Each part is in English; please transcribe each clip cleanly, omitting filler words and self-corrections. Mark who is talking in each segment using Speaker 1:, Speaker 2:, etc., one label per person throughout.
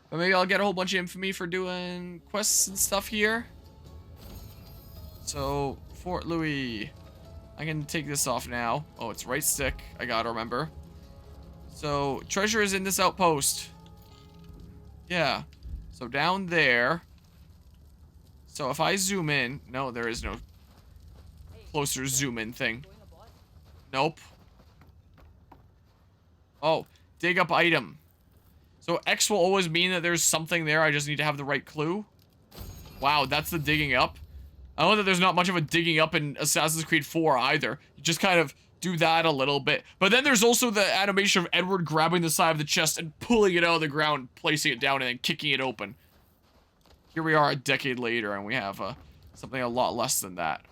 Speaker 1: But maybe I'll get a whole bunch of infamy for doing quests and stuff here. So, Fort Louis. I can take this off now. Oh, it's right stick. I gotta remember. So, treasure is in this outpost. Yeah. So, down there. So, if I zoom in... No, there is no closer zoom in thing. Nope. Oh, dig up item. So, X will always mean that there's something there. I just need to have the right clue. Wow, that's the digging up. I know that there's not much of a digging up in Assassin's Creed 4 either. You just kind of do that a little bit. But then there's also the animation of Edward grabbing the side of the chest and pulling it out of the ground, placing it down, and then kicking it open. Here we are a decade later, and we have something a lot less than that.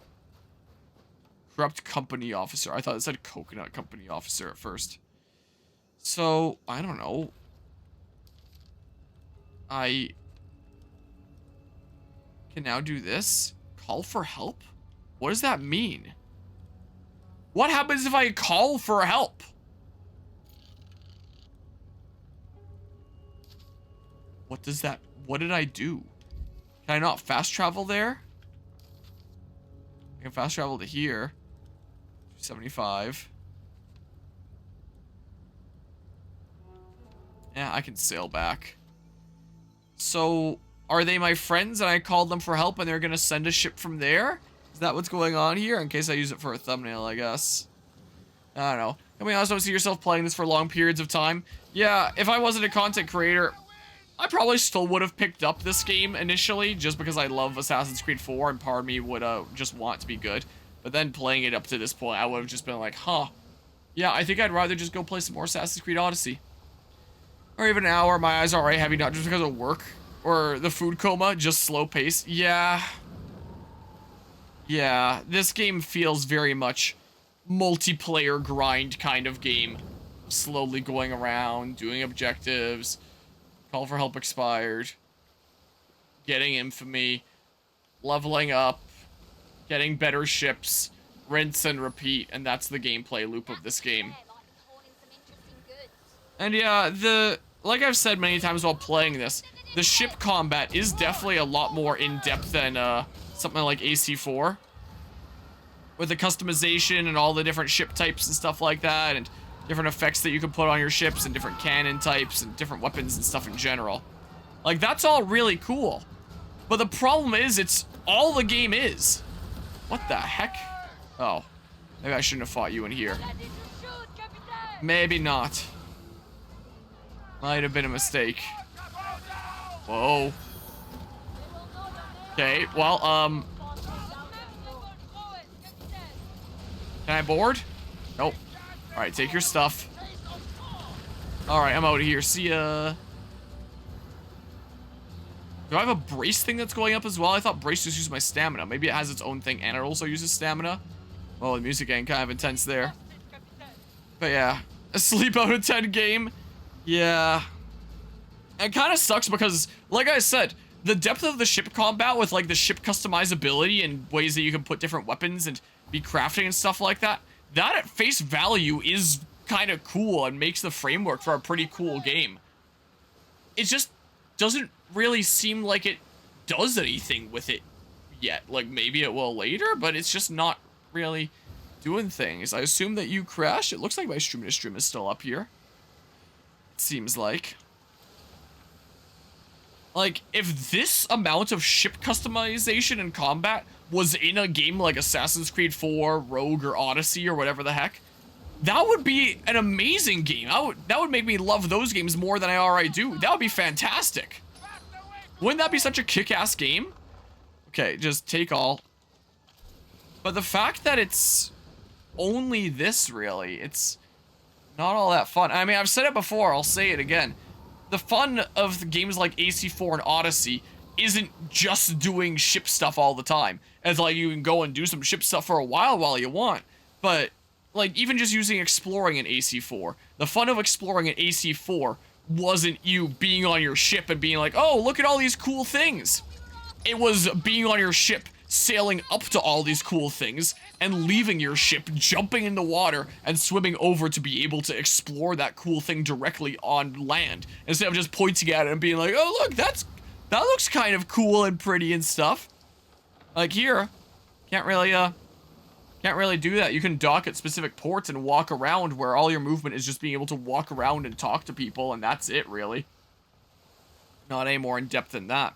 Speaker 1: Corrupt company officer. I thought it said coconut company officer at first. So, I don't know. I can now do this. Call for help? What does that mean? What happens if I call for help? What does that... What did I do? Can I not fast travel there? I can fast travel to here. 75. Yeah, I can sail back. So... Are they my friends and I called them for help and they're gonna send a ship from there? Is that what's going on here? In case I use it for a thumbnail, I guess. I don't know. Can we also see yourself playing this for long periods of time? Yeah, if I wasn't a content creator, I probably still would have picked up this game initially, just because I love Assassin's Creed 4 and part of me would just want it to be good. But then playing it up to this point, I would have just been like, huh. Yeah, I think I'd rather just go play some more Assassin's Creed Odyssey. Or even an hour, my eyes are already heavy, not just because of work. Or the food coma, just slow pace. Yeah. Yeah, this game feels very much multiplayer grind kind of game. Slowly going around, doing objectives, call for help expired, getting infamy, leveling up, getting better ships, rinse and repeat, and that's the gameplay loop of this game. And yeah, like I've said many times while playing this, the ship combat is definitely a lot more in-depth than something like AC4. With the customization and all the different ship types and stuff like that, and different effects that you can put on your ships, and different cannon types, and different weapons and stuff in general. Like, that's all really cool. But the problem is, it's all the game is. What the heck? Oh. Maybe I shouldn't have fought you in here. Maybe not. Might have been a mistake. Whoa. Okay, well, can I board? Nope. Alright, take your stuff. Alright, I'm out of here. See ya. Do I have a brace thing that's going up as well? I thought brace just used my stamina. Maybe it has its own thing and it also uses stamina. Well, the music getting kind of intense there. But yeah, a sleep out of 10 game. Yeah. It kind of sucks because, like I said, the depth of the ship combat with, like, the ship customizability and ways that you can put different weapons and be crafting and stuff like that, that at face value is kind of cool and makes the framework for a pretty cool game. It just doesn't really seem like it does anything with it yet. Like, maybe it will later, but it's just not really doing things. I assume that you crashed. It looks like my stream is still up here. It seems like. Like, if this amount of ship customization and combat was in a game like Assassin's Creed 4, Rogue, or Odyssey, or whatever the heck, that would be an amazing game. That would make me love those games more than I already do. That would be fantastic. Wouldn't that be such a kick-ass game? Okay, just take all. But the fact that it's only this, really, it's not all that fun. I mean, I've said it before, I'll say it again. The fun of games like AC4 and Odyssey isn't just doing ship stuff all the time. It's like you can go and do some ship stuff for a while you want. But, like, even just using exploring in AC4, the fun of exploring in AC4 wasn't you being on your ship and being like, oh, look at all these cool things. It was being on your ship, sailing up to all these cool things and leaving your ship, jumping in the water and swimming over to be able to explore that cool thing directly on land instead of just pointing at it and being like, oh look, that looks kind of cool and pretty and stuff. Like here, can't really do that. You can dock at specific ports and walk around where all your movement is just being able to walk around and talk to people, and that's it, really. Not any more in depth than that.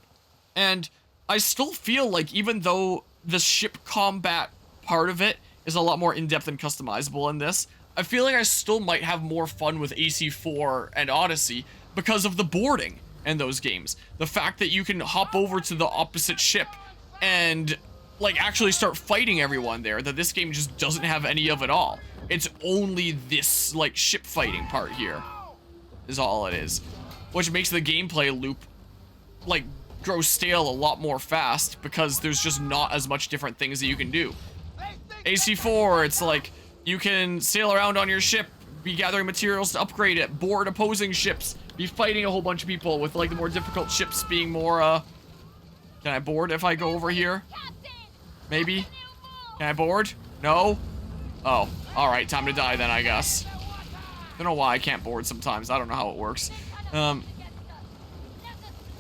Speaker 1: And I still feel like even though the ship combat part of it is a lot more in-depth and customizable in this, I feel like I still might have more fun with AC4 and Odyssey because of the boarding in those games. The fact that you can hop over to the opposite ship and like actually start fighting everyone there, that this game just doesn't have any of it all. It's only this like ship fighting part here is all it is, which makes the gameplay loop like grow stale a lot more fast because there's just not as much different things that you can do. AC4, it's like you can sail around on your ship, be gathering materials to upgrade it, board opposing ships, be fighting a whole bunch of people, with like the more difficult ships being more can I board if I go over here? Maybe? Can I board? No? Oh, alright, time to die then, I guess. Don't know why I can't board sometimes. I don't know how it works.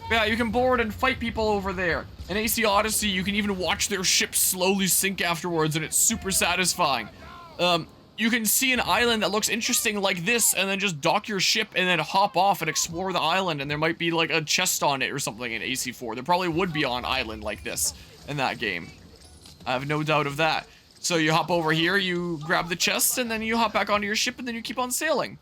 Speaker 1: Yeah, you can board and fight people over there. In AC Odyssey, you can even watch their ships slowly sink afterwards, and it's super satisfying. You can see an island that looks interesting like this, and then just dock your ship and then hop off and explore the island, and there might be like a chest on it or something in AC4. There probably would be on an island like this in that game. I have no doubt of that. So you hop over here, you grab the chest, and then you hop back onto your ship, and then you keep on sailing.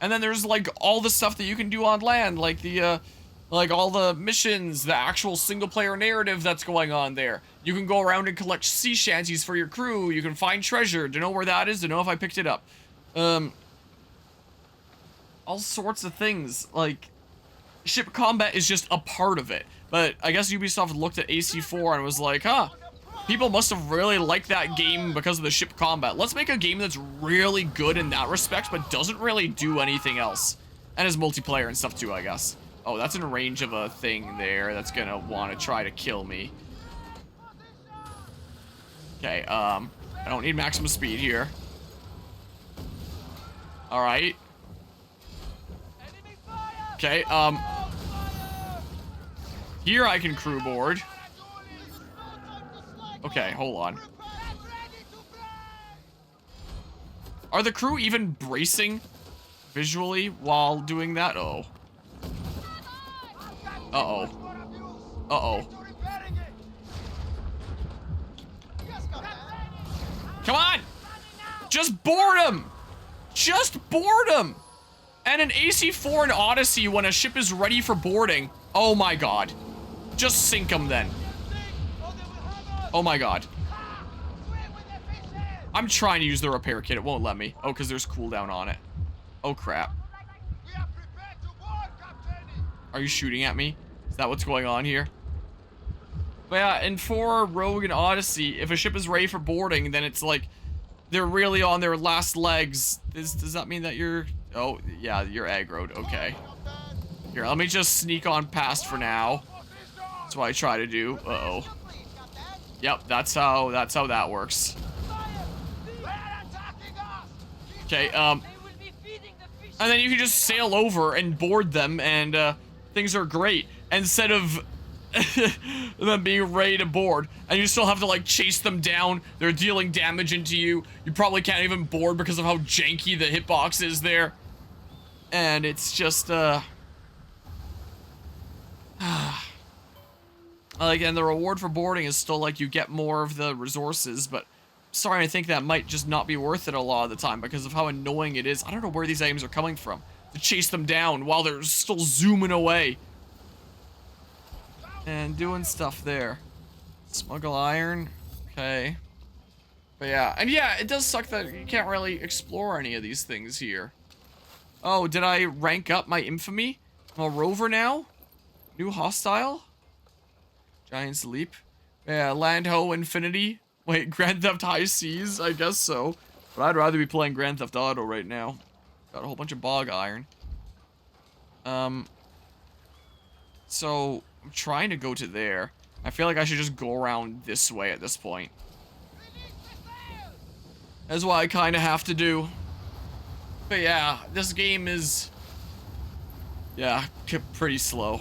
Speaker 1: And then there's like all the stuff that you can do on land, like the like all the missions, the actual single-player narrative that's going on there. You can go around and collect sea shanties for your crew. You can find treasure to know where that is, to know if I picked it up. All sorts of things. Like, ship combat is just a part of it. But I guess Ubisoft looked at AC4 and was like, huh, people must have really liked that game because of the ship combat. Let's make a game that's really good in that respect, but doesn't really do anything else. And is multiplayer and stuff too, I guess. Oh, that's in range of a thing there that's gonna want to try to kill me. Okay, I don't need maximum speed here. Alright. Okay, here I can crew board. Okay, hold on. Are the crew even bracing visually while doing that? Oh. Uh-oh. Uh-oh. Come on! Just board him! Just board him! And in AC4 and Odyssey, when a ship is ready for boarding, oh my god. Just sink him then. Oh my god. I'm trying to use the repair kit, it won't let me. Oh, because there's cooldown on it. Oh crap. Are you shooting at me? Is that what's going on here? But yeah, and for Rogue and Odyssey, if a ship is ready for boarding, then it's like they're really on their last legs. Does that mean that you're... Oh, yeah, you're aggroed. Okay. Here, let me just sneak on past for now. That's what I try to do. Uh-oh. Yep, that's how that works. Okay, and then you can just sail over and board them, and things are great. Instead of them being ready to board, and you still have to like chase them down. They're dealing damage into you. You probably can't even board because of how janky the hitbox is there. And it's just like, and the reward for boarding is still like you get more of the resources, but I'm starting to think that might just not be worth it a lot of the time because of how annoying it is. I don't know where these items are coming from to chase them down while they're still zooming away and doing stuff there. Smuggle iron. Okay. But yeah, and yeah, it does suck that you can't really explore any of these things here. Oh, did I rank up my infamy? I'm a rover now? New hostile? Giant's Leap. Yeah, Land Ho Infinity. Wait, Grand Theft High Seas? I guess so. But I'd rather be playing Grand Theft Auto right now. Got a whole bunch of bog iron. So, I'm trying to go to there. I feel like I should just go around this way at this point. That's what I kind of have to do. But yeah, this game is, yeah, pretty slow.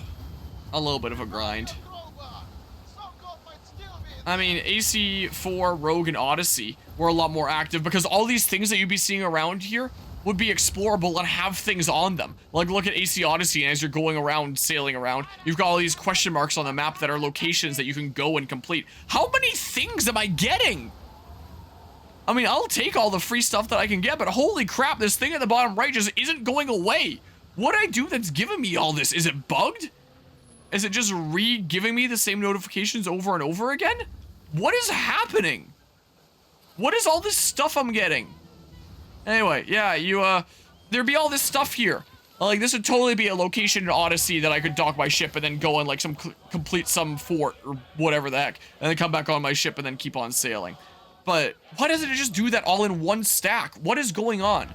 Speaker 1: A little bit of a grind. I mean, AC4, Rogue, and Odyssey were a lot more active because all these things that you'd be seeing around here would be explorable and have things on them. Like, look at AC Odyssey, and as you're going around, sailing around, you've got all these question marks on the map that are locations that you can go and complete. How many things am I getting? I mean, I'll take all the free stuff that I can get, but holy crap, this thing at the bottom right just isn't going away. What'd I do that's giving me all this? Is it bugged? Is it just re-giving me the same notifications over and over again? What is happening? What is all this stuff I'm getting? Anyway, yeah, there'd be all this stuff here. Like, this would totally be a location in Odyssey that I could dock my ship and then go and, like, complete some fort or whatever the heck, and then come back on my ship and then keep on sailing. But why doesn't it just do that all in one stack? What is going on?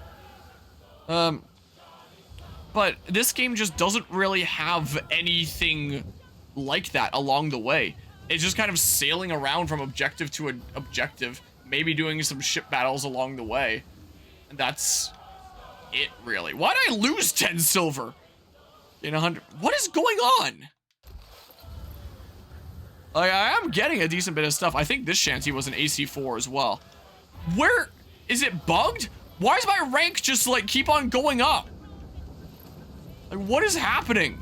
Speaker 1: But this game just doesn't really have anything like that along the way. It's just kind of sailing around from objective to an objective, maybe doing some ship battles along the way. And that's it, really. Why did I lose 10 silver in 100? What is going on? Like, I am getting a decent bit of stuff. I think this shanty was an AC4 as well. Where is it bugged? Why is my rank just like keep on going up? Like, what is happening?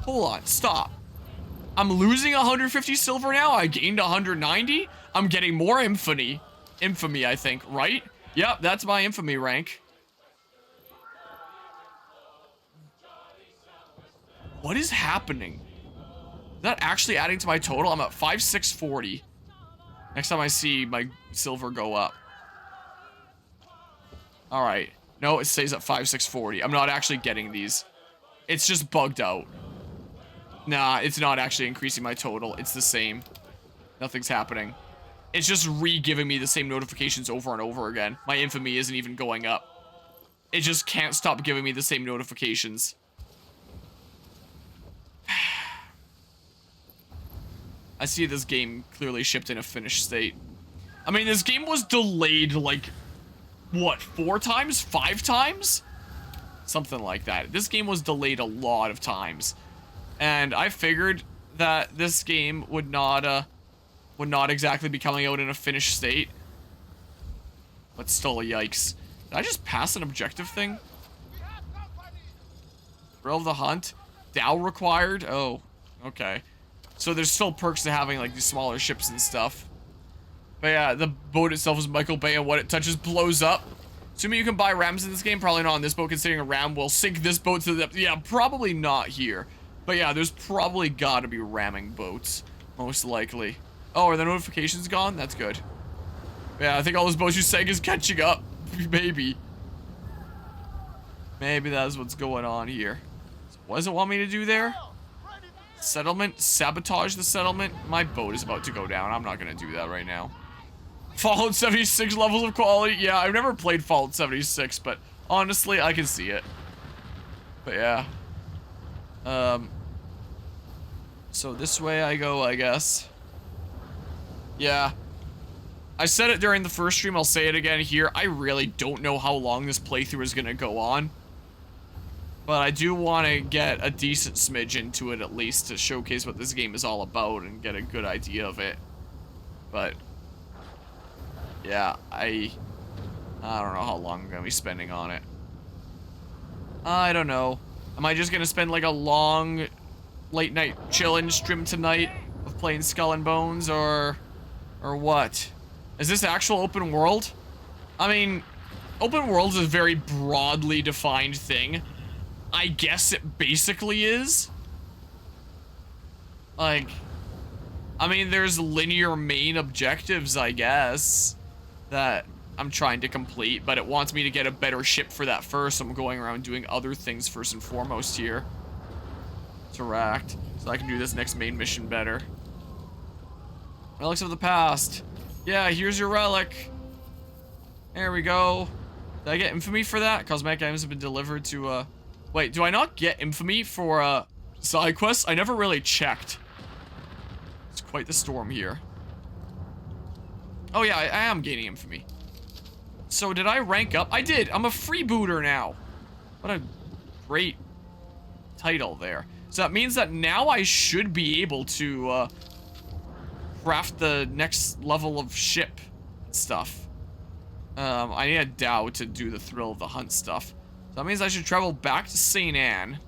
Speaker 1: Hold on, stop. I'm losing 150 silver now. I gained 190. I'm getting more infamy, I think, right? Yep, that's my infamy rank. What is happening? Is that actually adding to my total? I'm at 5,640. Next time I see my silver go up. All right. No, it stays at 5,640. I'm not actually getting these. It's just bugged out. Nah, it's not actually increasing my total. It's the same. Nothing's happening. It's just re-giving me the same notifications over and over again. My infamy isn't even going up. It just can't stop giving me the same notifications. I see this game clearly shipped in a finished state. I mean, this game was delayed like, what, 4 times? 5 times? Something like that. This game was delayed a lot of times. And I figured that this game would not exactly be coming out in a finished state. But still, yikes. Did I just pass an objective thing? Thrill of the Hunt? Dow required? Oh, okay. So there's still perks to having like these smaller ships and stuff. But yeah, the boat itself is Michael Bay, and what it touches blows up. Assuming you can buy rams in this game, probably not on this boat, considering a ram will sink this boat to the... Yeah, probably not here. But yeah, there's probably gotta be ramming boats. Most likely. Oh, are the notifications gone? That's good. Yeah, I think all those boats you sank is catching up. Maybe. Maybe that's what's going on here. So what does it want me to do there? Settlement? Sabotage the settlement? My boat is about to go down. I'm not gonna do that right now. Fallout 76 levels of quality. Yeah, I've never played Fallout 76, but honestly, I can see it. But yeah. So this way I go, I guess. Yeah. I said it during the first stream, I'll say it again here. I really don't know how long this playthrough is gonna go on. But I do want to get a decent smidge into it at least to showcase what this game is all about and get a good idea of it. But yeah, I don't know how long I'm gonna be spending on it. I don't know. Am I just gonna spend like a long late night chillin' stream tonight of playing Skull and Bones or what? Is this actual open world? I mean, open world is a very broadly defined thing. I guess it basically is. Like, I mean, there's linear main objectives, I guess, that I'm trying to complete, but it wants me to get a better ship for that first. So I'm going around doing other things first and foremost here. Interact, so I can do this next main mission better. Relics of the past. Yeah, here's your relic. There we go. Did I get infamy for that? Cosmetic items have been delivered to, Wait, do I not get infamy for, side quests? I never really checked. It's quite the storm here. Oh yeah, I am gaining infamy. So did I rank up? I did. I'm a freebooter now. What a great title there. So that means that now I should be able to craft the next level of ship stuff. I need a Dow to do the thrill of the hunt stuff. So that means I should travel back to St. Anne.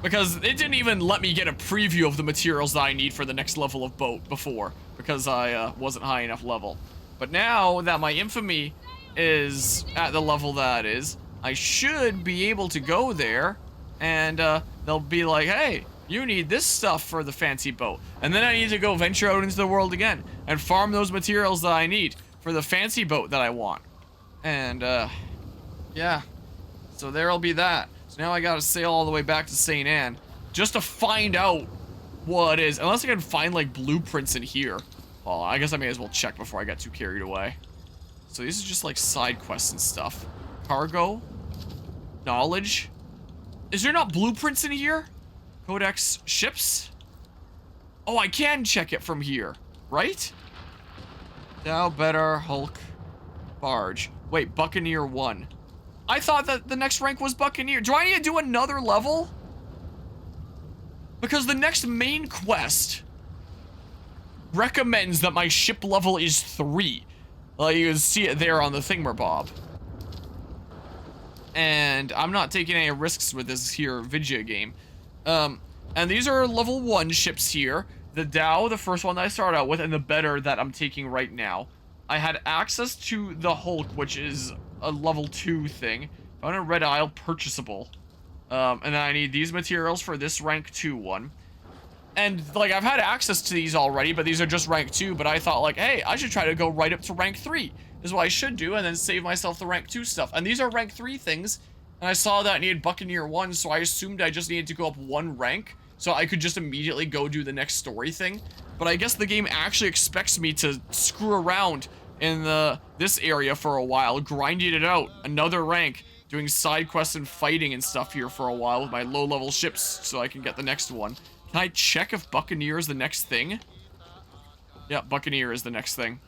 Speaker 1: Because it didn't even let me get a preview of the materials that I need for the next level of boat before. Because I wasn't high enough level. But now that my infamy is at the level that it is, I should be able to go there. And they'll be like, hey, you need this stuff for the fancy boat. And then I need to go venture out into the world again. And farm those materials that I need for the fancy boat that I want. And yeah. So there'll be that. So now I gotta sail all the way back to St. Anne just to find out what it is. Unless I can find like blueprints in here. Well, I guess I may as well check before I get too carried away. So these are just like side quests and stuff. Cargo. Knowledge. Is there not blueprints in here? Codex ships? Oh, I can check it from here, right? Now better Hulk barge. Wait, Buccaneer 1. I thought that the next rank was Buccaneer. Do I need to do another level? Because the next main quest recommends that my ship level is 3. Well, you can see it there on the thingamabob. And I'm not taking any risks with this here video game. And these are level 1 ships here. The Dow, the first one that I started out with, and the better that I'm taking right now. I had access to the Hulk, which is a level 2 thing. Found a Red Isle purchasable. And then I need these materials for this rank 2 one. And, like, I've had access to these already, but these are just rank 2. But I thought, like, hey, I should try to go right up to rank 3. This is what I should do, and then save myself the rank 2 stuff. And these are rank 3 things. And I saw that I needed Buccaneer 1, so I assumed I just needed to go up 1 rank. So I could just immediately go do the next story thing. But I guess the game actually expects me to screw around in this area for a while, grinding it out, another rank, doing side quests and fighting and stuff here for a while with my low-level ships so I can get the next one. Can I check if Buccaneer is the next thing? Yeah, Buccaneer is the next thing.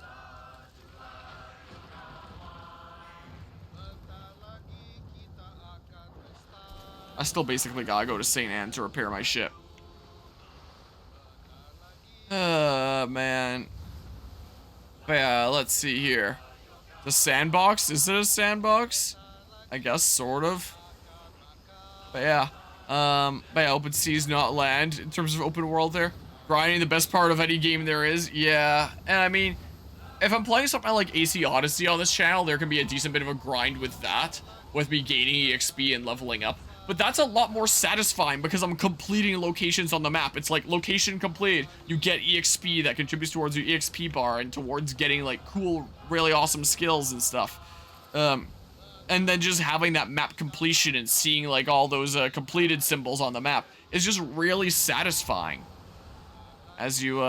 Speaker 1: I still basically gotta go to St. Anne to repair my ship. Man. But yeah, let's see here. The sandbox? Is it a sandbox? I guess, sort of. But yeah. Open seas, not land, in terms of open world there. Grinding, the best part of any game there is. Yeah. And I mean, if I'm playing something like AC Odyssey on this channel, there can be a decent bit of a grind with that. With me gaining EXP and leveling up. But that's a lot more satisfying because I'm completing locations on the map. It's like location completed. You get EXP that contributes towards your EXP bar and towards getting like cool, really awesome skills and stuff. And then just having that map completion and seeing like all those completed symbols on the map is just really satisfying. As you,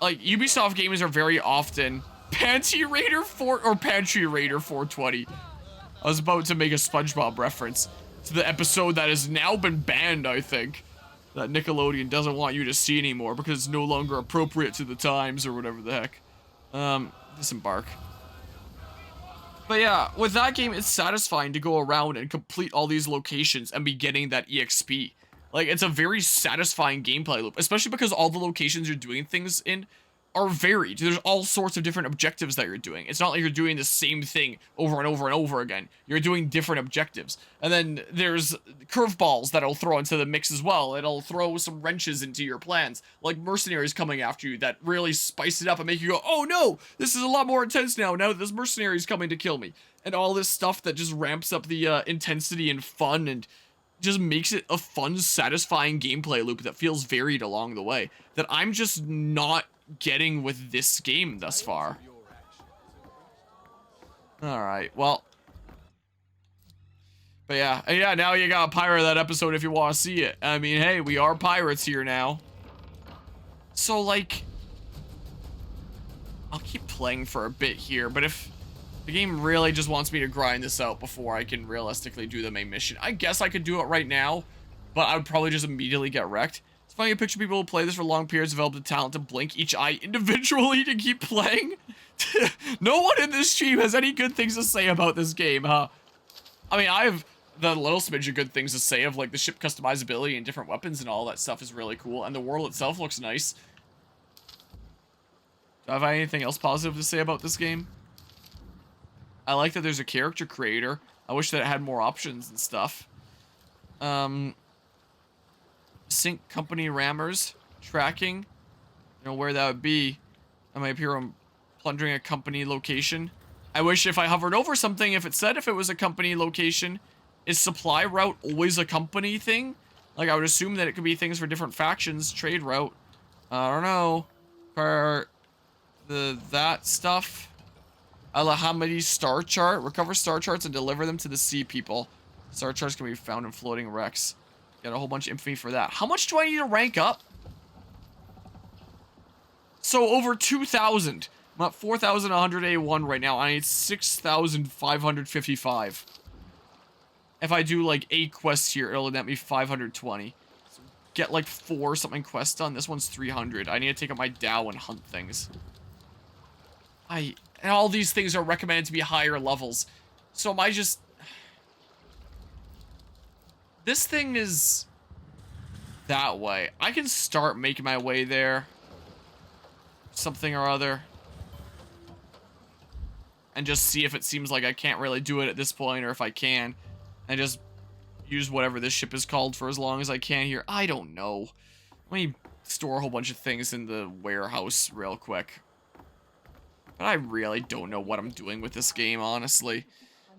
Speaker 1: like Ubisoft games are very often Pantry Raider 420. I was about to make a SpongeBob reference to the episode that has now been banned, I think, that Nickelodeon doesn't want you to see anymore because it's no longer appropriate to the times or whatever the heck. Disembark. But yeah, with that game, it's satisfying to go around and complete all these locations and be getting that EXP. Like, it's a very satisfying gameplay loop, especially because all the locations you're doing things in are varied. There's all sorts of different objectives that you're doing. It's not like you're doing the same thing over and over and over again. You're doing different objectives. And then there's curveballs that'll throw into the mix as well. It'll throw some wrenches into your plans, like mercenaries coming after you that really spice it up and make you go, oh no, this is a lot more intense now that this mercenary is coming to kill me. And all this stuff that just ramps up the intensity and fun and just makes it a fun, satisfying gameplay loop that feels varied along the way, that I'm just not getting with this game thus far. Alright, well. But yeah, now you gotta pirate that episode if you want to see it. I mean, hey, we are pirates here now. So, like, I'll keep playing for a bit here, but if the game really just wants me to grind this out before I can realistically do the main mission, I guess I could do it right now, but I would probably just immediately get wrecked. It's funny to picture people who play this for long periods develop the talent to blink each eye individually to keep playing. No one in this stream has any good things to say about this game, huh? I mean, I have the little smidge of good things to say of like the ship customizability and different weapons and all that stuff is really cool, and the world itself looks nice. Do I have anything else positive to say about this game? I like that there's a character creator. I wish that it had more options and stuff. Sync company rammers tracking. You know where that would be. I might appear on plundering a company location. I wish if I hovered over something, if it said if it was a company location. Is supply route always a company thing? Like, I would assume that it could be things for different factions. Trade route. I don't know. For that stuff. Alhamdi star chart. Recover star charts and deliver them to the sea people. Star charts can be found in floating wrecks. Got a whole bunch of infamy for that. How much do I need to rank up? So over 2,000. I'm at 4,181 right now. I need 6,555. If I do like 8 quests here, it'll net me 520. So get like 4 something quests done. This one's 300. I need to take up my Dow and hunt things. And all these things are recommended to be higher levels. So am I just... This thing is that way. I can start making my way there. Something or other. And just see if it seems like I can't really do it at this point, or if I can. And just use whatever this ship is called for as long as I can here. I don't know. Let me store a whole bunch of things in the warehouse real quick. But I really don't know what I'm doing with this game, honestly.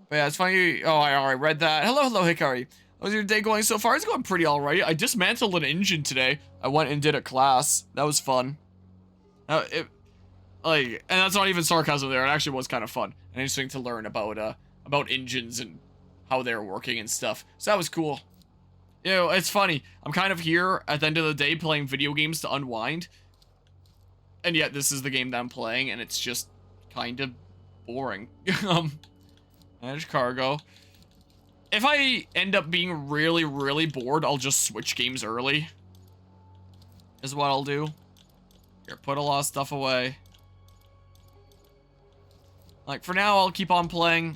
Speaker 1: But yeah, it's funny. Oh, I already read that. Hello, Hikari. How's your day going so far? It's going pretty alright. I dismantled an engine today. I went and did a class. That was fun. And that's not even sarcasm there. It actually was kind of fun and interesting to learn about engines and how they're working and stuff. So that was cool. You know, it's funny. I'm kind of here at the end of the day playing video games to unwind. And yet this is the game that I'm playing and it's just kind of boring. Manage cargo. If I end up being really, really bored, I'll just switch games early. Is what I'll do. Here, put a lot of stuff away. Like, for now, I'll keep on playing.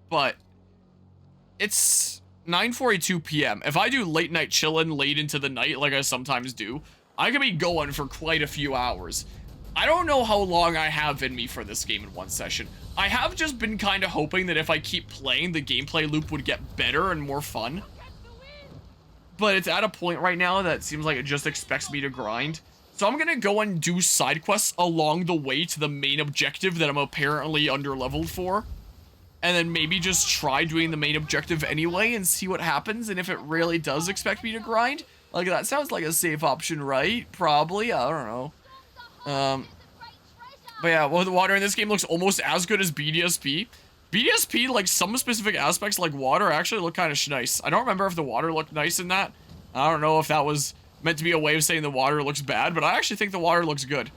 Speaker 1: But it's 9:42 p.m. If I do late night chillin' late into the night, like I sometimes do, I could be going for quite a few hours. I don't know how long I have in me for this game in one session. I have just been kind of hoping that if I keep playing, the gameplay loop would get better and more fun. But it's at a point right now that seems like it just expects me to grind. So I'm gonna go and do side quests along the way to the main objective that I'm apparently underleveled for. And then maybe just try doing the main objective anyway and see what happens. And if it really does expect me to grind, like, that sounds like a safe option, right? Probably, I don't know. But yeah, well, the water in this game looks almost as good as BDSP. BDSP, like, some specific aspects like water actually look kind of nice. I don't remember if the water looked nice in that. I don't know if that was meant to be a way of saying the water looks bad, but I actually think the water looks good.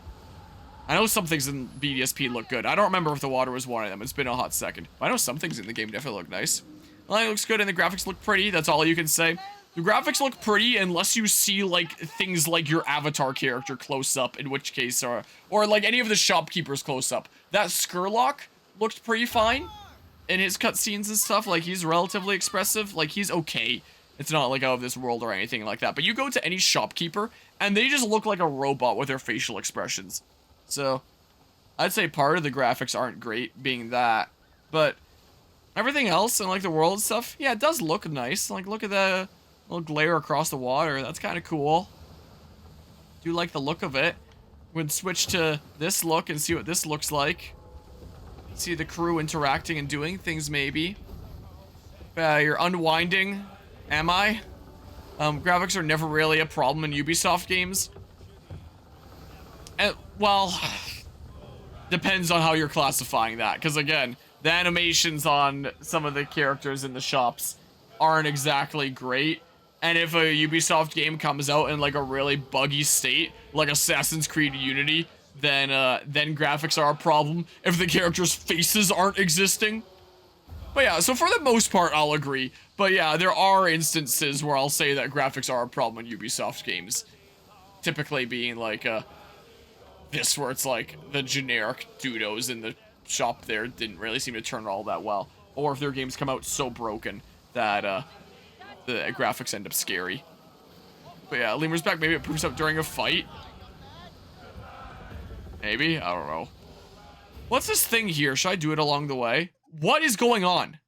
Speaker 1: I know some things in BDSP look good. I don't remember if the water was one of them. It's been a hot second. But I know some things in the game definitely look nice. The lighting looks good and the graphics look pretty. That's all you can say. The graphics look pretty unless you see, like, things like your avatar character close up, in which case, or like any of the shopkeepers close up. That Skurlock looked pretty fine in his cutscenes and stuff. Like, he's relatively expressive. Like, he's okay. It's not like out of this world or anything like that. But you go to any shopkeeper and they just look like a robot with their facial expressions. So, I'd say part of the graphics aren't great, being that. But everything else and, like, the world and stuff, yeah, it does look nice. Like, look at the little glare across the water. That's kind of cool. Do like the look of it. We'd switch to this look and see what this looks like. See the crew interacting and doing things, maybe. You're unwinding. Am I? Graphics are never really a problem in Ubisoft games. Well, depends on how you're classifying that. Because again, the animations on some of the characters in the shops aren't exactly great. And if a Ubisoft game comes out in like a really buggy state, like Assassin's Creed Unity, then graphics are a problem if the characters' faces aren't existing. But yeah, so for the most part, I'll agree. But yeah, there are instances where I'll say that graphics are a problem in Ubisoft games. Typically being like this, where it's like the generic dudos in the shop there didn't really seem to turn all that well. Or if their games come out so broken that the graphics end up scary. But yeah, Lemur's back. Maybe it proves up during a fight. Maybe? I don't know. What's this thing here? Should I do it along the way? What is going on?